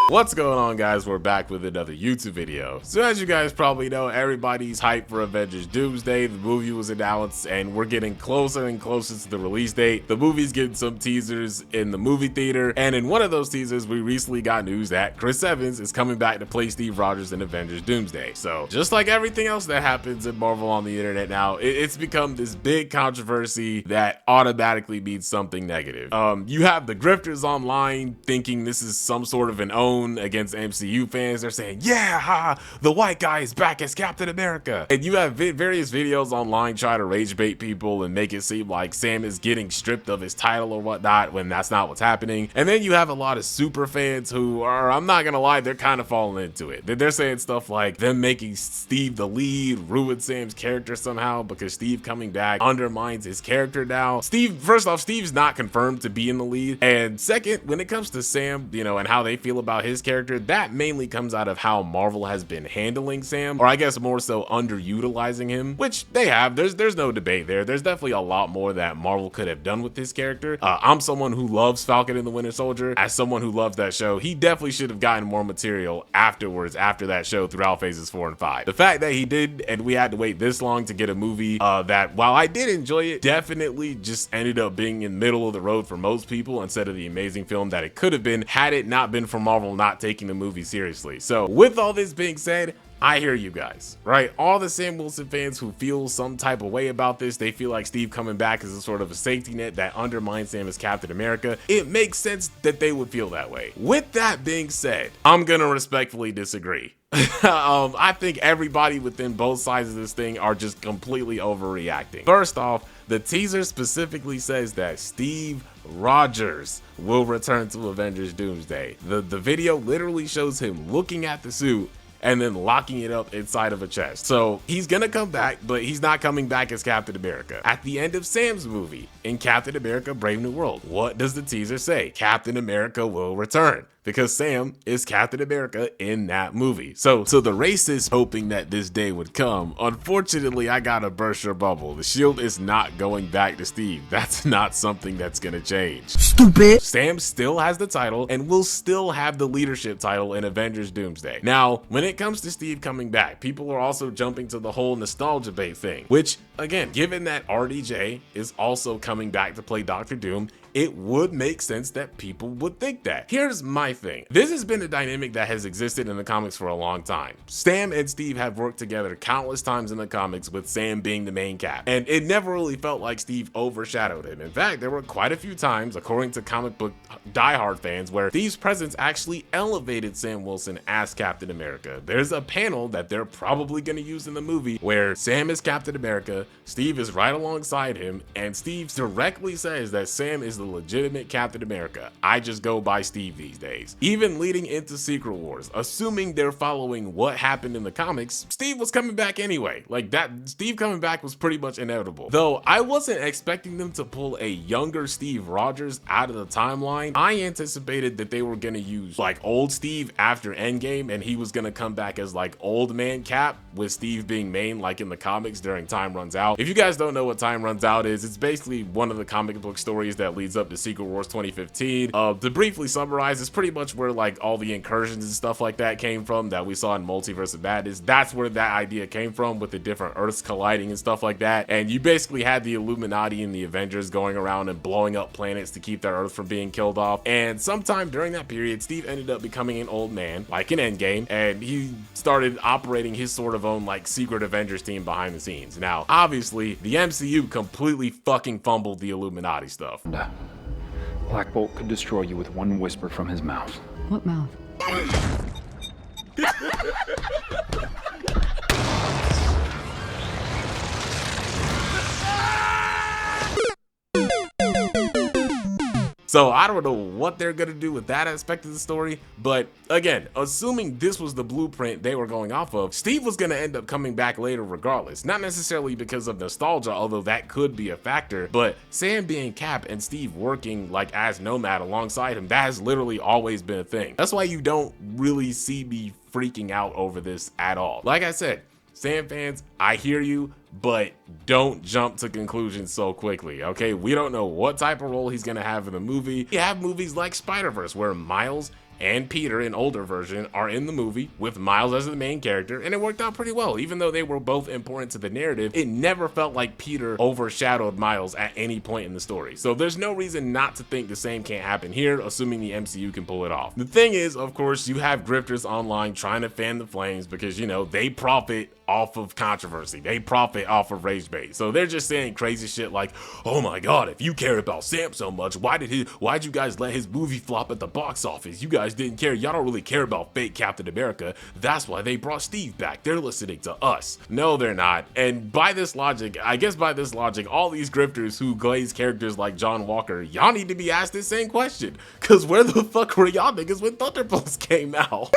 What's going on, guys? We're back with another YouTube video. So as you guys probably know, everybody's hyped for Avengers Doomsday. The movie was announced and we're getting closer and closer to the release date. The movie's getting some teasers in the movie theater, and in one of those teasers we recently got news that Chris Evans is coming back to play Steve Rogers in Avengers Doomsday. So just like everything else that happens in Marvel on the internet now, it's become this big controversy that automatically means something negative. You have the grifters online thinking this is some sort of an own against MCU fans. They're saying, yeah, the white guy is back as Captain America. And you have various videos online try to rage bait people and make it seem like Sam is getting stripped of his title or whatnot, when that's not what's happening. And then you have a lot of super fans who are, I'm not gonna lie, they're kind of falling into it. They're saying stuff like them making Steve the lead ruined Sam's character somehow because Steve coming back undermines his character now. First off, Steve's not confirmed to be in the lead. And second, when it comes to Sam, and how they feel about his character, that mainly comes out of how Marvel has been handling Sam, or I guess more so underutilizing him, which they have. There's no debate there. There's definitely a lot more that Marvel could have done with this character. I'm someone who loves Falcon and the Winter Soldier. As someone who loves that show, he definitely should have gotten more material afterwards, after that show, throughout phases 4 and 5. The fact that he did, and we had to wait this long to get a movie that, while I did enjoy it, definitely just ended up being in middle of the road for most people instead of the amazing film that it could have been had it not been for Marvel not taking the movie seriously. So with all this being said, I hear you guys, right? All the Sam Wilson fans who feel some type of way about this, they feel like Steve coming back is a sort of a safety net that undermines Sam as Captain America. It makes sense that they would feel that way. With that being said, I'm gonna respectfully disagree. I think everybody within both sides of this thing are just completely overreacting. First off, the teaser specifically says that Steve Rogers will return to Avengers Doomsday. The video literally shows him looking at the suit and then locking it up inside of a chest. So he's gonna come back, but he's not coming back as Captain America. At the end of Sam's movie, in Captain America Brave New World, what does the teaser say? Captain America will return, because Sam is Captain America in that movie. So the racists hoping that this day would come, unfortunately, I gotta burst your bubble. The shield is not going back to Steve. That's not something that's gonna change. Stupid. Sam still has the title and will still have the leadership title in Avengers Doomsday. Now, when it comes to Steve coming back, people are also jumping to the whole nostalgia bait thing, which, again, given that RDJ is also coming back to play Dr. Doom, it would make sense that people would think that. Here's my thing. This has been a dynamic that has existed in the comics for a long time. Sam and Steve have worked together countless times in the comics, with Sam being the main Cap, and it never really felt like Steve overshadowed him. In fact, there were quite a few times, according to comic book diehard fans, where Steve's presence actually elevated Sam Wilson as Captain America. There's a panel that they're probably going to use in the movie where Sam is Captain America, Steve is right alongside him, and Steve directly says that Sam is the legitimate Captain America. I just go by Steve these days. Even leading into Secret Wars, assuming they're following what happened in the comics, Steve was coming back anyway. Like, that Steve coming back was pretty much inevitable. Though I wasn't expecting them to pull a younger Steve Rogers out of the timeline. I anticipated that they were gonna use like old Steve after Endgame, and he was gonna come back as like old man Cap, with Steve being main like in the comics during Time Runs Out. If you guys don't know what Time Runs Out is, it's basically one of the comic book stories that leads up to Secret Wars 2015. To briefly summarize, it's pretty much where like all the incursions and stuff like that came from that we saw in Multiverse of Madness. That's where that idea came from, with the different Earths colliding and stuff like that. And you basically had the Illuminati and the Avengers going around and blowing up planets to keep their Earth from being killed off. And sometime during that period, Steve ended up becoming an old man, like in Endgame, and he started operating his sort of own like secret Avengers team behind the scenes. Now, obviously, the MCU completely fucking fumbled the Illuminati stuff. Black Bolt could destroy you with one whisper from his mouth. What mouth? So I don't know what they're gonna do with that aspect of the story, but again, assuming this was the blueprint they were going off of, Steve was gonna end up coming back later regardless. Not necessarily because of nostalgia, although that could be a factor, but Sam being Cap and Steve working like as Nomad alongside him, that has literally always been a thing. That's why you don't really see me freaking out over this at all. Like I said, Sam fans, I hear you, but don't jump to conclusions so quickly, okay? We don't know what type of role he's gonna have in the movie. You have movies like Spider-Verse where Miles and Peter, an older version, are in the movie with Miles as the main character, and it worked out pretty well. Even though they were both important to the narrative, it never felt like Peter overshadowed Miles at any point in the story. So there's no reason not to think the same can't happen here, assuming the MCU can pull it off. The thing is, of course, you have grifters online trying to fan the flames because, you know, they profit off of controversy. They profit off of rage bait. So they're just saying crazy shit like, oh my god, if you care about Sam so much, why'd you guys let his movie flop at the box office? You guys didn't care. Y'all don't really care about fake Captain America. That's why they brought Steve back. They're listening to us. No, they're not. And by this logic, all these grifters who glaze characters like John Walker, y'all need to be asked this same question. Cause where the fuck were y'all niggas when Thunderbolts came out?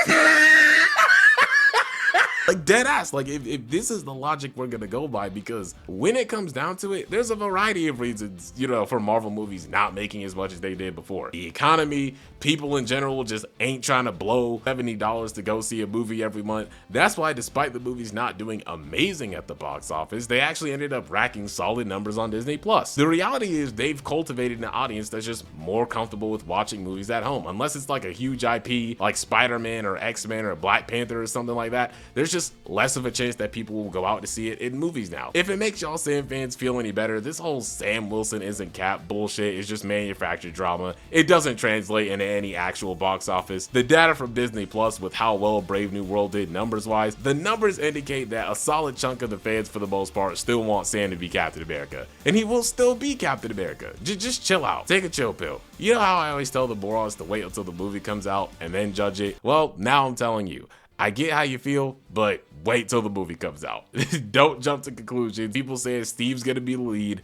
Like, dead ass. Like, if this is the logic we're gonna go by, because when it comes down to it, there's a variety of reasons, you know, for Marvel movies not making as much as they did before. The economy, people in general just ain't trying to blow $70 to go see a movie every month. That's why, despite the movies not doing amazing at the box office, they actually ended up racking solid numbers on Disney+. The reality is they've cultivated an audience that's just more comfortable with watching movies at home. Unless it's like a huge IP like Spider-Man or X-Men or Black Panther or something like that, there's just less of a chance that people will go out to see it in movies now. If it makes y'all Sam fans feel any better, this whole Sam Wilson isn't Cap bullshit is just manufactured drama. It doesn't translate into any actual box office. The data from Disney Plus with how well Brave New World did numbers wise, the numbers indicate that a solid chunk of the fans for the most part still want Sam to be Captain America. And he will still be Captain America. Just chill out. Take a chill pill. You know how I always tell the morons to wait until the movie comes out and then judge it? Well, now I'm telling you. I get how you feel, but wait till the movie comes out. Don't jump to conclusions. People saying Steve's gonna be the lead.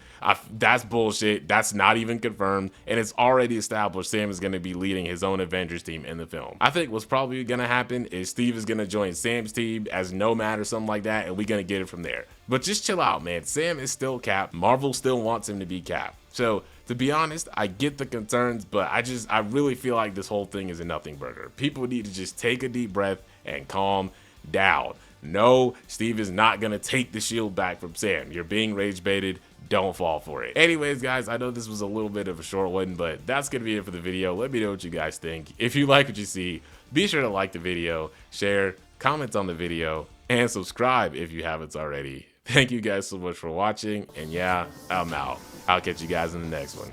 That's bullshit. That's not even confirmed. And it's already established Sam is gonna be leading his own Avengers team in the film. I think what's probably gonna happen is Steve is gonna join Sam's team as Nomad or something like that, and we're gonna get it from there. But just chill out, man. Sam is still Cap. Marvel still wants him to be Cap. So, to be honest, I get the concerns, but I really feel like this whole thing is a nothing burger. People need to just take a deep breath and calm down. No, Steve is not gonna take the shield back from Sam. You're being rage baited. Don't fall for it. Anyways, guys, I know this was a little bit of a short one, but that's gonna be it for the video. Let me know what you guys think. If you like what you see, be sure to like the video, share, comment on the video, and subscribe if you haven't already. Thank you guys so much for watching, and yeah, I'm out. I'll catch you guys in the next one.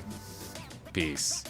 Peace.